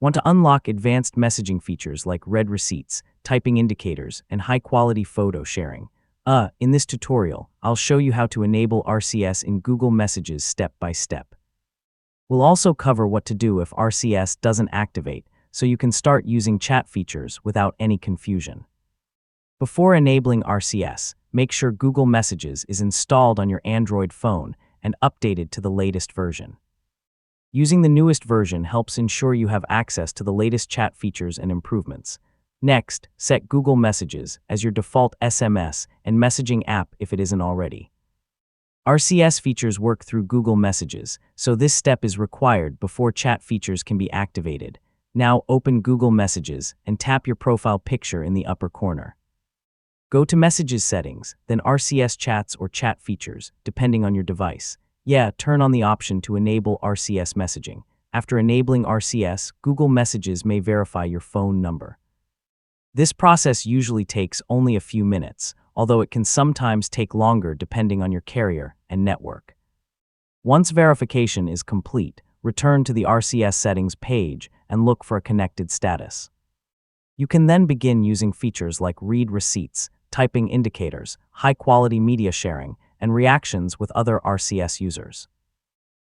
Want to unlock advanced messaging features like read receipts, typing indicators, and high-quality photo sharing? In this tutorial, I'll show you how to enable RCS in Google Messages step by step. We'll also cover what to do if RCS doesn't activate, so you can start using chat features without any confusion. Before enabling RCS, make sure Google Messages is installed on your Android phone and updated to the latest version. Using the newest version helps ensure you have access to the latest chat features and improvements. Next, set Google Messages as your default SMS and messaging app if it isn't already. RCS features work through Google Messages, so this step is required before chat features can be activated. Now open Google Messages and tap your profile picture in the upper corner. Go to Messages settings, then RCS chats or chat features, depending on your device. Turn on the option to enable RCS messaging. After enabling RCS, Google Messages may verify your phone number. This process usually takes only a few minutes, although it can sometimes take longer depending on your carrier and network. Once verification is complete, return to the RCS settings page and look for a connected status. You can then begin using features like read receipts, typing indicators, high-quality media sharing, and reactions with other RCS users.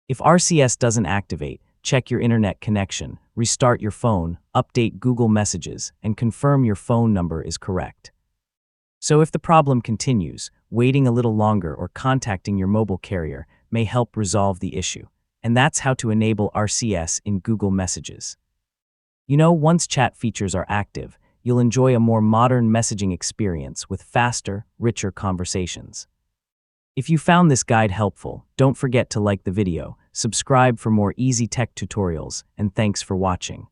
If RCS doesn't activate, check your internet connection, restart your phone, update Google Messages, and confirm your phone number is correct. So if the problem continues, waiting a little longer or contacting your mobile carrier may help resolve the issue. And that's how to enable RCS in Google Messages. Once chat features are active, you'll enjoy a more modern messaging experience with faster, richer conversations. If you found this guide helpful, don't forget to like the video, subscribe for more easy tech tutorials, and thanks for watching.